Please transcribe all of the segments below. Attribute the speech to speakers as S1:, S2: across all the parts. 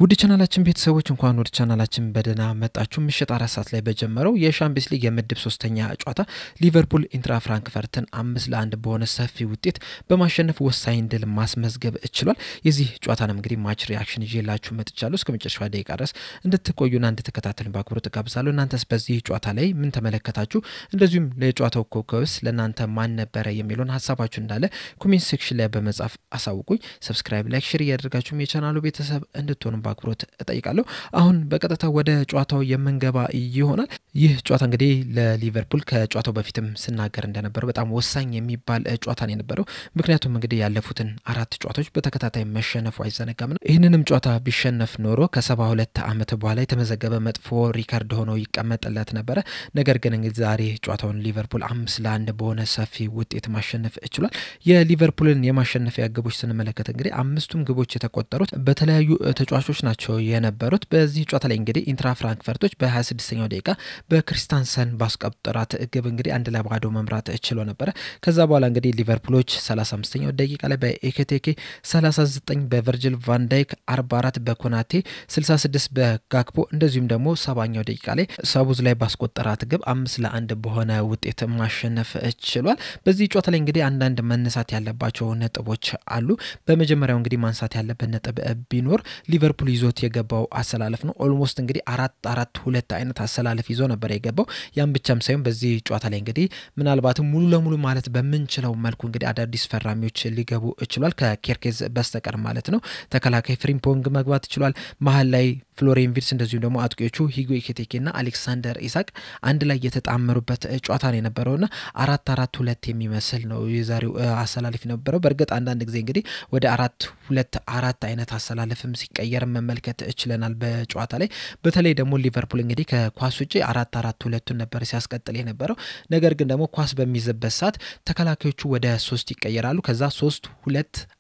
S1: ውድ ቻናላችን ቤተሰቦች እንኳን ወደ ቻናላችን በደና መጣችሁ። ምሽት 4 ሰዓት ላይ በጀመረው የሻምፒየንስ ሊግ የምድብ 3ኛ ጨዋታ ሊቨርፑል ኢንትራ ፍራንክፈርትን 5-1 በሆነ ሰፊ ውጤት በማሸነፍ ወሳኝ ድል ማስመዝገብ ችሏል። የዚህ ጨዋታን እንግዲህ ማች ሪአክሽን ይዤላችሁ መጥቻለሁ። እስከ መጨረሻው ደቂቃ ድረስ እንድትቆዩና እንድትከታተሉን በአክብሮት ጋብዛለሁ። እናንተስ በዚህ ጨዋታ ላይ ምን ተመለከታችሁ? እንደዚሁም ለጨዋታው ኮከብስ ለናንተ ማን ነበረ የሚሉን ሐሳባችሁ እንዳለ ኮሜንት ሴክሽን ላይ በመጻፍ አሳውቁኝ። ሰብስክራይብ፣ ላይክ፣ ሼር ያደርጋችሁ የቻናሉ ቤተሰብ እንድትሆኑ ባክብሮት እጠይቃለሁ። አሁን በቀጥታ ወደ ጨዋታው የምንገባ ይሆናል። ይህ ጨዋታ እንግዲህ ለሊቨርፑል ከጨዋታው በፊትም ስናገር እንደነበረው በጣም ወሳኝ የሚባል ጨዋታ ነው የነበረው። ምክንያቱም እንግዲህ ያለፉትን 4 ጨዋታዎች በተከታታይ መሸነፉ አይዘነጋም ነው። ይህንንም ጨዋታ ቢሸነፍ ኖሮ ከ72 ዓመት በኋላ የተመዘገበ መጥፎ ሪከርድ ሆኖ ይቀመጥለት ነበረ። ነገር ግን እንግዲህ ዛሬ ጨዋታውን ሊቨርፑል 5-1 በሆነ ሰፊ ውጤት ማሸነፍ ችሏል። የሊቨርፑልን የማሸነፊያ ግቦች ስንመለከት እንግዲህ 5ቱም ግቦች የተቆጠሩት በተለያዩ ተጫዋቾች ናቸው የነበሩት። በዚህ ጨዋታ ላይ እንግዲህ ኢንትራ ፍራንክፈርቶች በ26ኛው ደቂቃ በክሪስታንሰን ባስቆጠራት ግብ እንግዲህ 1-0 መምራት ችሎ ነበር። ከዛ በኋላ እንግዲህ ሊቨርፑሎች 35ኛው ደቂቃ ላይ በኤኬቴኬ 39 በቨርጂል ቫን ዳይክ 44 በኮናቴ 66 በጋክፖ እንደዚሁም ደግሞ 70ኛው ደቂቃ ላይ ሳቡዝ ላይ ባስቆጠራት ግብ 5-1 በሆነ ውጤት ማሸነፍ ችሏል። በዚህ ጨዋታ ላይ እንግዲህ አንዳንድ መነሳት ያለባቸው ነጥቦች አሉ። በመጀመሪያው እንግዲህ ማንሳት ያለበት ነጥብ ቢኖር ሊቨርፑል ይዞት የገባው አሰላለፍ ነው። ኦልሞስት እንግዲህ 4-4-2 አይነት አሰላለፍ ይዞ ነበር የገባው። ያን ብቻም ሳይሆን በዚህ ጨዋታ ላይ እንግዲህ ምናልባትም ሙሉ ለሙሉ ማለት በመንችለው መልኩ እንግዲህ አዳዲስ ፈራሚዎች ሊገቡ ይችላል ከኬርኬዝ በስተቀር ማለት ነው። ተከላካይ ፍሪምፖንግ መግባት ይችላል። መሃል ላይ ፍሎሪያን ቪርትስ እንደዚሁም ደግሞ አጥቂዎቹ ሂጎ ኢኬቴኬና አሌክሳንደር ኢሳቅ አንድ ላይ የተጣመሩበት ጨዋታ ነው የነበረውና 4-4-2 የሚመስል ነው የዛሬው አሰላለፍ የነበረው። በርግጥ አንዳንድ ጊዜ እንግዲህ ወደ 4-2-4 አይነት አሰላለፍም ሲቀየር መመልከት ይችላል በጨዋታ ላይ። በተለይ ደግሞ ሊቨርፑል እንግዲህ ከኳስ ውጪ 4-4-2 ነበር ሲያስቀጥል የነበረው። ነገር ግን ደግሞ ኳስ በሚይዝበት ሰዓት ተከላካዮቹ ወደ 3 ይቀየራሉ። ከዛ 3-2-4-5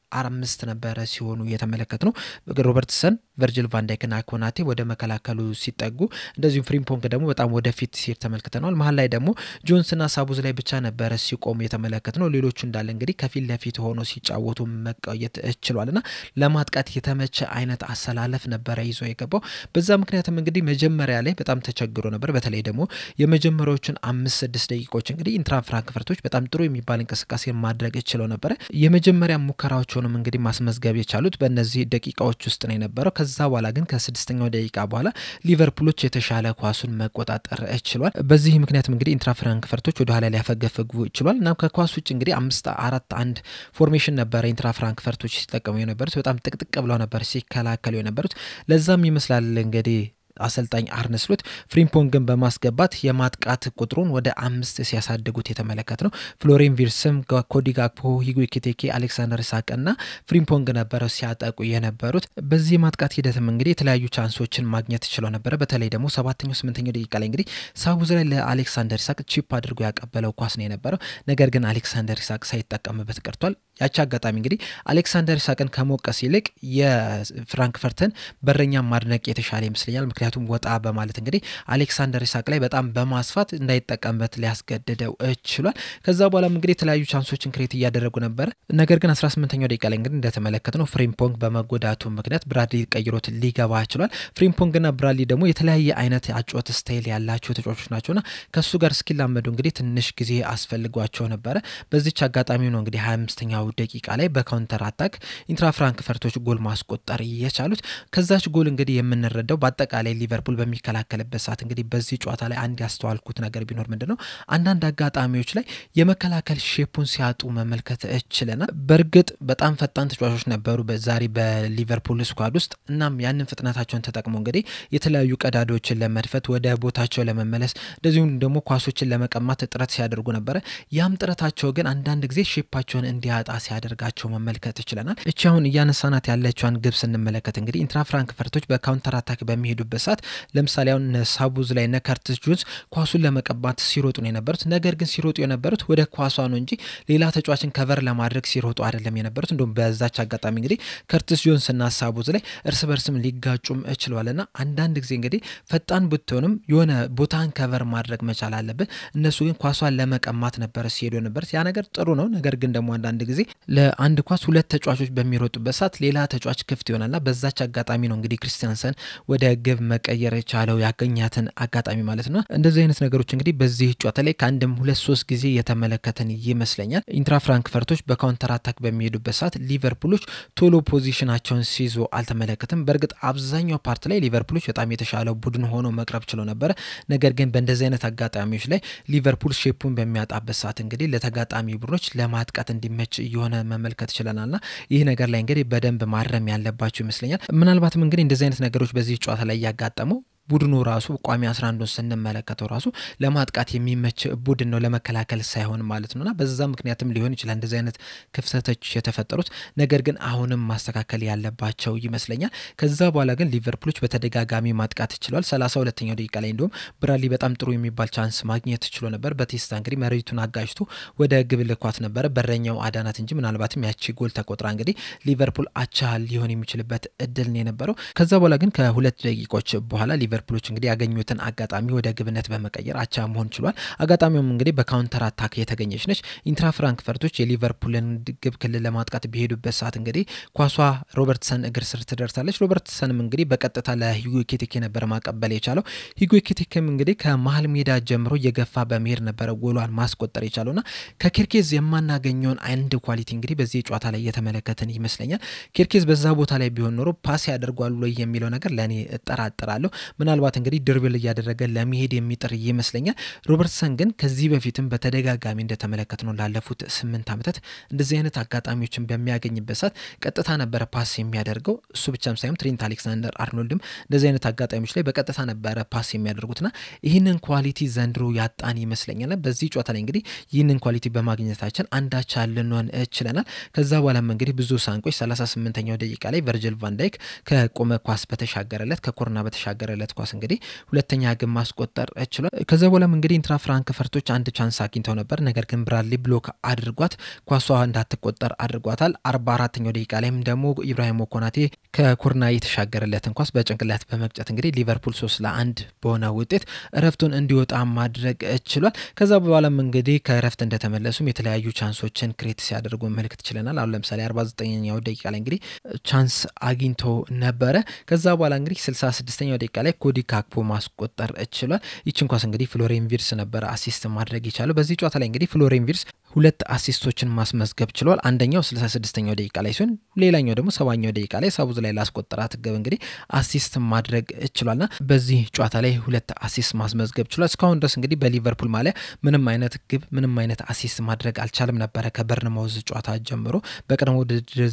S1: ነበር ሲሆኑ የተመለከትነው። ሮበርትሰን፣ ቨርጂል ቫን ዳይክ እና ኮናቴ ወደ መከላከሉ ሲጠጉ እንደዚሁም ፍሪምፖንግ ደግሞ በጣም ወደፊት ሲር ተመልክተናል። መሃል ላይ ደግሞ ጆንስና ሳቡዝ ላይ ብቻ ነበር ሲቆም የተመለከትነው። ሌሎቹ እንዳለ እንግዲህ ከፊት ለፊት ሆኖ ሲጫወቱ መቆየት ይችላልና ለማጥቃት የተመቸ አይነት አሰላለፍ ነበር ይዞ የገባው። በዛ ምክንያቱም እንግዲህ መጀመሪያ ላይ በጣም ተቸግሮ ነበር። በተለይ ደግሞ የመጀመሪያዎቹን 5-6 ደቂቃዎች እንግዲህ ኢንትራ ፍራንክፈርቶች በጣም ጥሩ የሚባል እንቅስቃሴ ማድረግ ይችላል ነበር። የመጀመሪያ ሙከራዎቹንም እንግዲህ ማስመዝገብ የቻሉት በእነዚህ ደቂቃዎች ውስጥ ነው የነበረው። ከዛ በኋላ ግን ከ6ኛው ደቂቃ በኋላ ሊቨርፑሎች የተሻለ ኳሱን መቆጣጠር ችሏል። በዚህ ምክንያቱም እንግዲህ ኢንትራ ፍራንክፈርቶች ወደ ኋላ ሊያፈገፍጉ ችሏል እና ከኳስ ውጭ እንግዲህ 5-4-1 ፎርሜሽን ነበር ኢንትራ ፍራንክፈርቶች ሲጠቀሙ የነበሩት። በጣም ጥቅጥቅ ብለው ነበር ሲከላከሉ የነበሩት። ለዛም ይመስላል እንግዲህ አሰልጣኝ አርነ ስሎት ፍሪምፖንግን በማስገባት የማጥቃት ቁጥሩን ወደ 5 ሲያሳድጉት የተመለከትነው። ፍሎሪያን ቪርትስም፣ ኮዲ ጋክፖ፣ ሂጎ ኢኬቴኬ፣ አሌክሳንደር ኢሳቅና ፍሪምፖንግ ነበር ሲያጠቁ የነበሩት። በዚህ ማጥቃት ሂደትም እንግዲህ የተለያዩ ቻንሶችን ማግኘት ይችላል ነበር። በተለይ ደግሞ 7ኛው 8ኛው ደቂቃ ላይ እንግዲህ ሳቡዝ ላይ ለአሌክሳንደር ኢሳቅ ቺፕ አድርጎ ያቀበለው ኳስ ነው የነበረው። ነገር ግን አሌክሳንደር ኢሳቅ ሳይጠቀምበት ቀርቷል። ያቺ አጋጣሚ እንግዲህ አሌክሳንደር ኢሳቅን ከሞቀስ ይልቅ የፍራንክፈርትን በረኛ ማድነቅ የተሻለ ይመስለኛል። ምክንያቱም ወጣ በማለት እንግዲህ አሌክሳንደር ኢሳቅ ላይ በጣም በማስፋት እንዳይጠቀምበት ሊያስገድደው ችሏል። ከዛ በኋላ እንግዲህ የተለያዩ ቻንሶችን ክሬት እያደረጉ ነበር። ነገር ግን 18ኛው ደቂቃ ላይ እንግዲህ እንደተመለከትነው ፍሪምፖንግ በመጎዳቱ ምክንያት ብራድሊ ቀይሮት ሊገባ ችሏል። ፍሪምፖንግና ብራድሊ ደግሞ የተለያየ አይነት አጫወት ስታይል ያላቸው ተጫዋቾች ናቸውና ከሱ ጋር እስኪላመዱ እንግዲህ ትንሽ ጊዜ አስፈልጓቸው ነበር። በዚህች አጋጣሚ ነው እንግዲህ 25ኛው ደቂቃ ላይ በካውንተር አታክ ኢንትራ ፍራንክፈርቶች ጎል ማስቆጠር የቻሉት። ከዛች ጎል እንግዲህ የምንረዳው በአጠቃላይ ሊቨርፑል በሚከላከልበት ሰዓት እንግዲህ በዚህ ጨዋታ ላይ አንድ ያስተዋልኩት ነገር ቢኖር ምንድነው አንዳንድ አጋጣሚዎች ላይ የመከላከል ሼፑን ሲያጡ መመልከት ይችላል። በርግጥ በጣም ፈጣን ተጫዋቾች ነበሩ በዛሬ በሊቨርፑል ስኳድ ውስጥ። እናም ያንን ፍጥነታቸውን ተጠቅመው እንግዲህ የተለያዩ ቀዳዳዎችን ለመድፈት ወደ ቦታቸው ለመመለስ እንደዚሁም ደግሞ ኳሶችን ለመቀማት ጥረት ሲያደርጉ ነበር። ያም ጥረታቸው ግን አንዳንድ ጊዜ ሼፓቸውን እንዲያጣ ሲያደርጋቸው መመልከት ይችላል። እቺ አሁን እያነሳናት ያለችዋን ግብ ስንመለከት እንግዲህ ኢንትራ ፍራንክፈርቶች በካውንተር አታክ በሚሄዱበት ሰዓት ለምሳሌ አሁን ሳቡዝ ላይ እና ከርቲስ ጆንስ ኳሱን ለመቀባት ሲሮጡ ነው የነበሩት። ነገር ግን ሲሮጡ የነበሩት ወደ ኳሷ ነው እንጂ ሌላ ተጫዋችን ከቨር ለማድረግ ሲሮጡ አይደለም የነበሩት። እንደውም በዛች አጋጣሚ እንግዲህ ከርቲስ ጆንስ እና ሳቡዝ ላይ እርስ በርስም ሊጋጩም ችለዋልና አንዳንድ ጊዜ እንግዲህ ፈጣን ብትሆንም የሆነ ቦታን ከቨር ማድረግ መቻል አለበት። እነሱ ግን ኳሷን ለመቀማት ነበር ሲሄዱ ነበር። ያ ነገር ጥሩ ነው። ነገር ግን ደግሞ አንዳንድ ጊዜ ለአንድ ኳስ ሁለት ተጫዋቾች በሚሮጡበት ሰዓት ሌላ ተጫዋች ክፍት ይሆናልና በዛች አጋጣሚ ነው እንግዲህ ክሪስቲያንሰን ወደ ግብ መቀየር የቻለው ያገኛትን አጋጣሚ ማለት ነው። እንደዚህ አይነት ነገሮች እንግዲህ በዚህ ጨዋታ ላይ ከአንድም 2-3 ጊዜ የተመለከተን ይመስለኛል። ኢንትራ ፍራንክፈርቶች በካውንተር አታክ በሚሄዱበት ሰዓት ሊቨርፑሎች ቶሎ ፖዚሽናቸውን ሲይዙ አልተመለከተም። በእርግጥ አብዛኛው ፓርት ላይ ሊቨርፑሎች በጣም የተሻለው ቡድን ሆኖ መቅረብ ችሎ ነበር። ነገር ግን በእንደዚህ አይነት አጋጣሚዎች ላይ ሊቨርፑል ሼፑን በሚያጣበት ሰዓት እንግዲህ ለተጋጣሚ ቡድኖች ለማጥቃት እንዲመች እየሆነ መመልከት ችለናልና ይህ ነገር ላይ እንግዲህ በደንብ ማረም ያለባቸው ይመስለኛል። ምናልባትም እንግዲህ እንደዚህ አይነት ነገሮች በዚህ ጨዋታ ላይ ያጋጠመው ቡድኑ ራሱ ቋሚ 11ን ስንመለከተው ራሱ ለማጥቃት የሚመች ቡድን ነው ለመከላከል ሳይሆን ማለት ነውና በዛ ምክንያትም ሊሆን ይችላል እንደዚህ አይነት ክፍተቶች የተፈጠሩት። ነገር ግን አሁንም ማስተካከል ያለባቸው ይመስለኛል። ከዛ በኋላ ግን ሊቨርፑሎች በተደጋጋሚ ማጥቃት ይችላል። 32ኛው ደቂቃ ላይ እንደውም ብራድሊ በጣም ጥሩ የሚባል ቻንስ ማግኘት ችሎ ነበር። በቴስታ እንግዲህ መሬቱን አጋጅቶ ወደ ግብ ልኳት ነበር። በረኛው አዳናት እንጂ ምናልባትም ያቺ ጎል ተቆጥራ እንግዲህ ሊቨርፑል አቻ ሊሆን የሚችልበት እድል ነው የነበረው። ከዛ በኋላ ግን ከሁለት ደቂቃዎች በኋላ ሊቨርፑሎች እንግዲህ ያገኙትን አጋጣሚ ወደ ግብነት በመቀየር አቻ መሆን ችሏል። አጋጣሚውም እንግዲህ በካውንተር አታክ የተገኘች ነች። ኢንትራ ፍራንክፈርቶች የሊቨርፑልን ግብ ክልል ለማጥቃት በሄዱበት ሰዓት እንግዲህ ኳሷ ሮበርትሰን እግር ስር ትደርሳለች። ሮበርትሰንም እንግዲህ በቀጥታ ለሂጎ ኤኪቲኬ ነበር ማቀበል የቻለው። ሂጎ ኤኪቲኬም እንግዲህ ከመሃል ሜዳ ጀምሮ እየገፋ በመሄድ ነበር ጎሏን ማስቆጠር የቻለውና ከኬርኬዝ የማናገኘውን አንድ ኳሊቲ እንግዲህ በዚህ ጨዋታ ላይ የተመለከተን ይመስለኛል። ኬርኬዝ በዛ ቦታ ላይ ቢሆን ኖሮ ፓስ ያደርጓል ወይ የሚለው ነገር ለኔ እጠራጠራለሁ። ምናልባት እንግዲህ ድርብል እያደረገ ለመሄድ የሚጥር ይመስለኛል። ሮበርትሰን ግን ከዚህ በፊትም በተደጋጋሚ እንደተመለከትነው ላለፉት 8 ዓመታት እንደዚህ አይነት አጋጣሚዎችን በሚያገኝበት ሰዓት ቀጥታ ነበር ፓስ የሚያደርገው። እሱ ብቻም ሳይሆን ትሬንት አሌክሳንደር አርኖልድም እንደዚህ አይነት አጋጣሚዎች ላይ በቀጥታ ነበር ፓስ የሚያደርጉትና ይህንን ኳሊቲ ዘንድሮ ያጣን ይመስለኛል። በዚህ ጨዋታ ላይ እንግዲህ ይህንን ኳሊቲ በማግኘታችን አንዳች ልንሆን ችለናል። ከዛ በኋላም እንግዲህ ብዙ ሳንቆች 38ኛው ደቂቃ ላይ ቨርጅል ቫን ዳይክ ከቆመ ኳስ በተሻገረለት ከኮርና በተሻገረለት ኳስ እንግዲህ ሁለተኛ ግብ ማስቆጠር ችሏል። ከዛ በኋላም እንግዲህ ኢንትራ ፍራንክፈርቶች አንድ ቻንስ አግኝተው ነበር። ነገር ግን ብራድሊ ብሎክ አድርጓት ኳሷ እንዳትቆጠር አድርጓታል። 44ኛው ደቂቃ ላይም ደግሞ ኢብራሂም ኮናቴ ከኮርና የተሻገረለትን ኳስ በጭንቅላት በመቅጨት እንግዲህ ሊቨርፑል 3-1 በሆነ ውጤት እረፍቱን እንዲወጣ ማድረግ ችሏል። ከዛ በኋላም እንግዲህ ከእረፍት እንደተመለሱም የተለያዩ ቻንሶችን ክሬት ሲያደርጉ መልክት ችለናል። አሁን ለምሳሌ 49ኛው ደቂቃ ላይ እንግዲህ ቻንስ አግኝተው ነበረ። ከዛ በኋላ እንግዲህ 66ኛው ደቂቃ ላይ ኮዲ ካክፖ ማስቆጠር ችሏል። ይችን ኳስ እንግዲህ ፍሎሪያን ቪርትስ ነበር አሲስት ማድረግ የቻለው። በዚህ ጨዋታ ላይ እንግዲህ ፍሎሪያን ቪርትስ ሁለት አሲስቶችን ማስመዝገብ ችሏል። አንደኛው 66ኛው ደቂቃ ላይ ሲሆን ሌላኛው ደግሞ 70ኛው ደቂቃ ላይ ሳቡዝ ላይ ላስቆጠራት ግብ እንግዲህ አሲስት ማድረግ ችሏልና በዚህ ጨዋታ ላይ ሁለት አሲስት ማስመዝገብ ችሏል። እስካሁን ድረስ እንግዲህ በሊቨርፑል ማሊያ ምንም አይነት ግብ ምንም አይነት አሲስት ማድረግ አልቻለም ነበር ከበርንማውዝ ጨዋታ ጀምሮ። በቀደሙ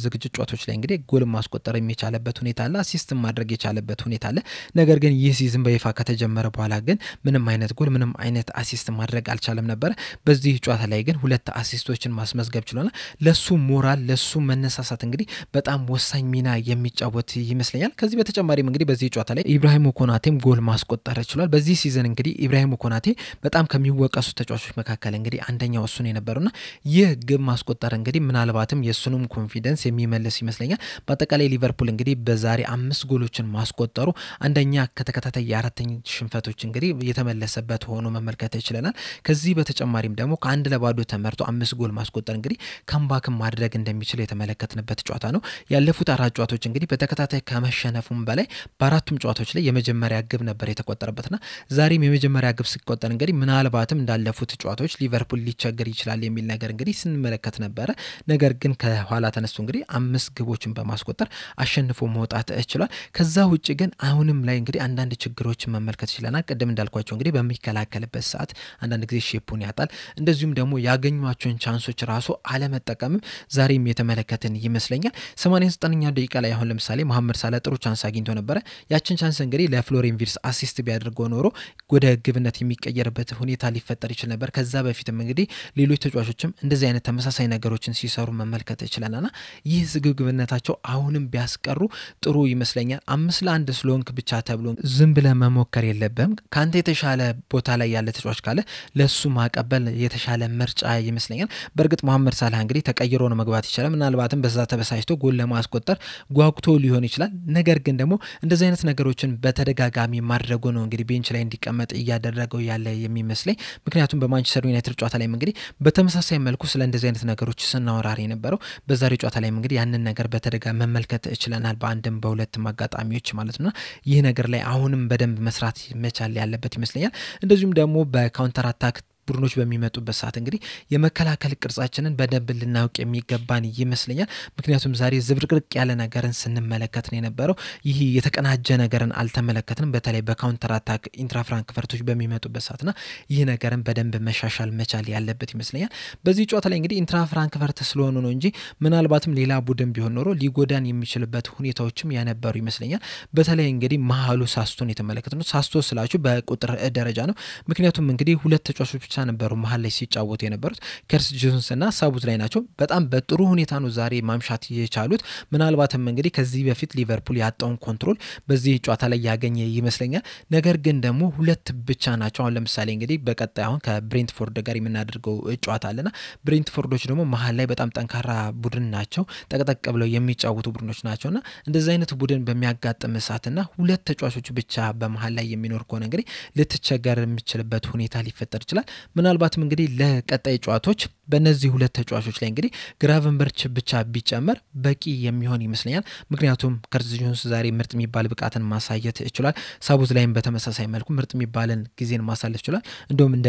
S1: ዝግጅት ጨዋታዎች ላይ እንግዲህ ጎል ማስቆጠር የሚቻልበት ሁኔታ አለ፣ አሲስት ማድረግ የቻለበት ሁኔታ አለ። ነገር ግን ይህ ሲዝን በይፋ ከተጀመረ በኋላ ግን ምንም አይነት ጎል ምንም አይነት አሲስት ማድረግ አልቻለም ነበር። በዚህ ጨዋታ ላይ ግን ሁለት አሲስቶችን ማስመዝገብ ችሏል። ለሱ ሞራል ለሱ መነሳሳት እንግዲህ በጣም ወሳኝ ሚና የሚጫወት ይመስለኛል። ከዚህ በተጨማሪም እንግዲህ በዚህ ጨዋታ ላይ ኢብራሂም ኮናቴም ጎል ማስቆጠር ችሏል። በዚህ ሲዝን እንግዲህ ኢብራሂም ኮናቴ በጣም ከሚወቀሱ ተጫዋቾች መካከል እንግዲህ አንደኛው እሱ ነው የነበረውና ይህ ግብ ማስቆጠር እንግዲህ ምናልባትም የሱንም ኮንፊደንስ የሚመልስ ይመስለኛል። በአጠቃላይ ሊቨርፑል እንግዲህ በዛሬ 5 ጎሎችን ማስቆጠሩ አንደኛ ከተከታታይ የአራተኛ ሽንፈቶች እንግዲህ የተመለሰበት ሆኖ መመልከት ይችላል። ከዚህ በተጨማሪም ደግሞ ከአንድ ለባዶ ተመርቶ 5 ጎል ማስቆጠር እንግዲህ ካምባክ ማድረግ እንደሚችል የተመለከትንበት ጨዋታ ነው። ያለፉት 4 ጨዋታዎች እንግዲህ በተከታታይ ከመሸነፉም በላይ በአራቱም ጨዋታዎች ላይ የመጀመሪያ ግብ ነበር የተቆጠረበትና ዛሬም የመጀመሪያ ግብ ሲቆጠር እንግዲህ ምናልባትም እንዳለፉት ጨዋታዎች ሊቨርፑል ሊቸገር ይችላል የሚል ነገር እንግዲህ ስንመለከት ነበረ። ነገር ግን ከኋላ ተነስቶ እንግዲህ 5 ግቦችን በማስቆጠር አሸንፎ መውጣት ችሏል። ከዛ ውጪ ግን አሁንም ላይ እንግዲህ አንዳንድ ችግሮችን መመልከት ይችላል። ቀደም እንዳልኳቸው እንግዲህ በሚከላከልበት ሰዓት አንዳንድ ጊዜ ሼፑን ያጣል። እንደዚሁም ደግሞ ያገኙ ያገኟቸውን ቻንሶች ራሱ አለመጠቀም ዛሬም የተመለከትን ይመስለኛል። 89ኛው ደቂቃ ላይ አሁን ለምሳሌ መሐመድ ሳላ ጥሩ ቻንስ አግኝቶ ነበር። ያችን ቻንስ እንግዲህ ለፍሎሪያን ቪርትስ አሲስት ቢያደርገው ኖሮ ወደ ግብነት የሚቀየርበት ሁኔታ ሊፈጠር ይችላል ነበር። ከዛ በፊትም እንግዲህ ሌሎች ተጫዋቾችም እንደዚህ አይነት ተመሳሳይ ነገሮችን ሲሰሩ መመልከት ይችላልና ይህ ዝግብግብነታቸው አሁንም ቢያስቀሩ ጥሩ ይመስለኛል። 5-1 ስለሆንክ ብቻ ተብሎ ዝም ብለህ መሞከር የለብህም። ካንተ የተሻለ ቦታ ላይ ያለ ተጫዋች ካለ ለሱ ማቀበል የተሻለ ምርጫ ይመስለኛል። በእርግጥ መሐመድ ሳላህ እንግዲህ ተቀይሮ ነው መግባት ይችላል። ምናልባትም በዛ ተበሳጭቶ ጎል ለማስቆጠር ጓጉቶ ሊሆን ይችላል። ነገር ግን ደግሞ እንደዚህ አይነት ነገሮችን በተደጋጋሚ ማድረጉ ነው እንግዲህ ቤንች ላይ እንዲቀመጥ እያደረገው ያለ የሚመስለኝ። ምክንያቱም በማንቸስተር ዩናይትድ ጨዋታ ላይ እንግዲህ በተመሳሳይ መልኩ ስለ እንደዚህ አይነት ነገሮች ስናወራሪ የነበረው በዛሬው ጨዋታ ላይ እንግዲህ ያንን ነገር በተደጋጋሚ መመልከት ይችላል በአንድም በሁለትም አጋጣሚዎች ማለት ነው። ይህ ነገር ላይ አሁንም በደንብ መስራት መቻል ያለበት ይመስለኛል። እንደዚሁም ደግሞ በካውንተር አታክ ቡድኖች በሚመጡበት ሰዓት እንግዲህ የመከላከል ቅርጻችንን በደንብ ልናውቅ የሚገባን ይመስለኛል። ምክንያቱም ዛሬ ዝብርቅርቅ ያለ ነገርን ስንመለከት ነው የነበረው። ይህ የተቀናጀ ነገርን አልተመለከትንም። በተለይ በካውንተር አታክ ኢንትራ ፍራንክፈርቶች በሚመጡበት ሰዓትና ይህ ነገርን በደንብ መሻሻል መቻል ያለበት ይመስለኛል። በዚህ ጨዋታ ላይ እንግዲህ ኢንትራ ፍራንክፈርት ስለሆኑ ነው እንጂ ምናልባትም ሌላ ቡድን ቢሆን ኖሮ ሊጎዳን የሚችልበት ሁኔታዎችም ያነበሩ ይመስለኛል። በተለይ እንግዲህ መሃሉ ሳስቶን የተመለከትነው ሳስቶ ስላችሁ በቁጥር ደረጃ ነው። ምክንያቱም እንግዲህ ሁለት ተጫዋቾች ነበሩ መሃል ላይ ሲጫወቱ የነበሩት ከርስ ጆንስ እና ሳቡዝ ላይ ናቸው። በጣም በጥሩ ሁኔታ ነው ዛሬ ማምሻት የቻሉት። ምናልባትም እንግዲህ ከዚህ በፊት ሊቨርፑል ያጣውን ኮንትሮል በዚህ ጨዋታ ላይ ያገኘ ይመስለኛል። ነገር ግን ደግሞ ሁለት ብቻ ናቸው። አሁን ለምሳሌ እንግዲህ በቀጣይ አሁን ከብሬንትፎርድ ጋር የምናደርገው ጨዋታ አለና ብሬንትፎርዶች ደግሞ መሃል ላይ በጣም ጠንካራ ቡድን ናቸው። ጠቅጠቅ ብለው የሚጫወቱ ቡድኖች ናቸውና እንደዚህ አይነት ቡድን በሚያጋጥም ሰዓትና ሁለት ተጫዋቾች ብቻ በመሃል ላይ የሚኖር ከሆነ እንግዲህ ልትቸገር የሚችልበት ሁኔታ ሊፈጠር ይችላል። ምናልባትም እንግዲህ ለቀጣይ ጨዋታዎች በእነዚህ ሁለት ተጫዋቾች ላይ እንግዲህ ግራቨንበርች ብቻ ቢጨመር በቂ የሚሆን ይመስለኛል። ምክንያቱም ከርስ ጆንስ ዛሬ ምርጥ የሚባል ብቃትን ማሳየት ይችላል። ሳቡዝ ላይም በተመሳሳይ መልኩ ምርጥ የሚባልን ጊዜን ማሳለፍ ይችላል። እንደውም እንደ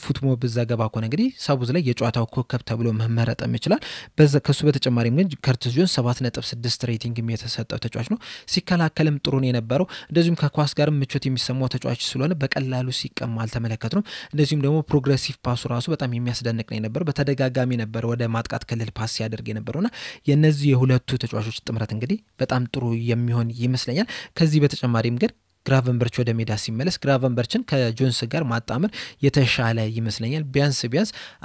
S1: ፉትሞብ ዘገባ ከሆነ እንግዲህ ሳቡዝ ላይ የጨዋታው ኮከብ ተብሎ መመረጥም ይችላል። ከሱ በተጨማሪም ግን ከርስ ጆንስ 7.6 ሬቲንግም የተሰጠው ተጫዋች ነው። ሲከላከልም ጥሩ ነው የነበረው። እንደዚሁም ከኳስ ጋር ምቾት የሚሰማው ተጫዋች ስለሆነ በቀላሉ ሲቀማ አልተመለከትንም። እንደዚሁም ደግሞ ፕሮግሬሲቭ ፓሱ ራሱ በጣም የሚያስደንቅ ነው የነበረው። በተደጋጋሚ ነበር ወደ ማጥቃት ክልል ፓስ ያደርግ የነበረውና የነዚህ የሁለቱ ተጫዋቾች ጥምረት እንግዲህ በጣም ጥሩ የሚሆን ይመስለኛል። ከዚህ በተጨማሪም ግን ግራቨንበርች ወደ ሜዳ ሲመለስ ግራቨንበርችን ከጆንስ ጋር ማጣመር የተሻለ ይመስለኛል። ቢያንስ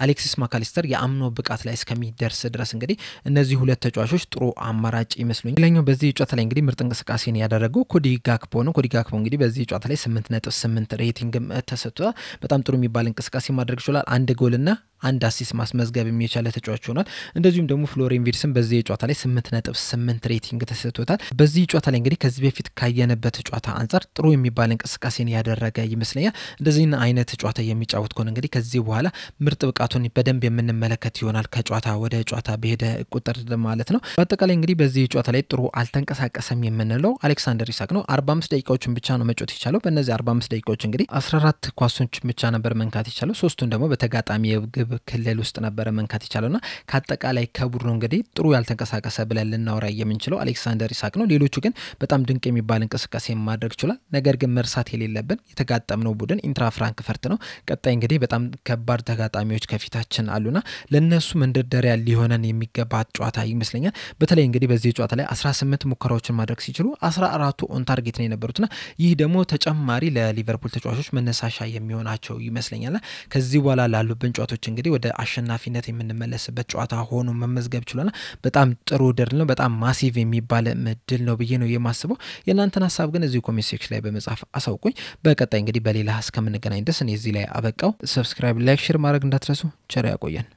S1: አሌክሲስ ማካሊስተር የአምኖ ብቃት ላይ እስከሚደርስ ድረስ እንግዲህ እነዚህ ሁለት ተጫዋቾች ጥሩ አማራጭ ይመስሉኛል። ሌላኛው በዚህ ጨዋታ ላይ እንግዲህ ምርጥ እንቅስቃሴን ያደረገው ኮዲ ጋክፖ ነው። ኮዲ ጋክፖ እንግዲህ በዚህ ጨዋታ ላይ 8.8 ሬቲንግ ተሰጥቷል። በጣም ጥሩ የሚባል እንቅስቃሴ ማድረግ ይችላል። አንድ ጎልና አንድ አሲስት ማስመዝገብ የሚቻለ ተጫዋች ሆኗል። እንደዚሁም ደግሞ ፍሎሪያን ቪርትስም በዚህ ጨዋታ ላይ 8.8 ሬቲንግ ተሰጥቶታል። በዚህ ጨዋታ ላይ እንግዲህ ከዚህ በፊት ካየነበት ጨዋታ አንፃር ጥሩ የሚባል እንቅስቃሴን ያደረገ ይመስለኛል። እንደዚህ አይነት ጨዋታ የሚጫወት ከሆነ እንግዲህ ከዚህ በኋላ ምርጥ ብቃቱን በደንብ የምንመለከት ይሆናል ከጨዋታ ወደ ጨዋታ በሄደ ቁጥር ማለት ነው። በአጠቃላይ እንግዲህ በዚህ ጨዋታ ላይ ጥሩ አልተንቀሳቀሰም የምንለው አሌክሳንደር ኢሳክ ነው። 45 ደቂቃዎችን ብቻ ነው መጫወት የቻለው። በእነዚህ 45 ደቂቃዎች እንግዲህ 14 ኳሶች ብቻ ነበር መንካት የቻለው። ሶስቱን ደግሞ በተጋጣሚ የግብ ክልል ውስጥ ነበር መንካት የቻለውና ከአጠቃላይ ከቡድኑ እንግዲህ ጥሩ ያልተንቀሳቀሰ ብለን ልናወራ የምንችለው አሌክሳንደር ኢሳክ ነው። ሌሎቹ ግን በጣም ድንቅ የሚባል እንቅስቃሴ ማድረግ ይችላል። ነገር ግን መርሳት የሌለብን የተጋጠምነው ቡድን ኢንትራ ፍራንክፈርት ነው። ቀጣይ እንግዲህ በጣም ከባድ ተጋጣሚዎች ከፊታችን አሉና ለነሱ መንደርደሪያ ሊሆነን የሚገባ ጨዋታ ይመስለኛል። በተለይ እንግዲህ በዚህ ጨዋታ ላይ 18 ሙከራዎችን ማድረግ ሲችሉ 14ቱ ኦን ታርጌት ነው የነበሩትና ይህ ደግሞ ተጨማሪ ለሊቨርፑል ተጫዋቾች መነሳሻ የሚሆናቸው ይመስለኛል። ከዚህ በኋላ ላሉብን ጨዋታዎች እንግዲህ ወደ አሸናፊነት የምንመለስበት ጨዋታ ሆኖ መመዝገብ ችሏል። በጣም ጥሩ ድል ነው። በጣም ማሲቭ የሚባል ድል ነው ብዬ ነው የማስበው። የእናንተን ሀሳብ ግን እዚህ ኮሜንት ሴክሽን ላይ በመጻፍ አሳውቁኝ። በቀጣይ እንግዲህ በሌላ እስከምንገናኝ ድረስ እኔ እዚህ ላይ አበቃው። ሰብስክራይብ፣ ላይክ፣ ሼር ማድረግ እንዳትረሱ። ቸር ያቆየን።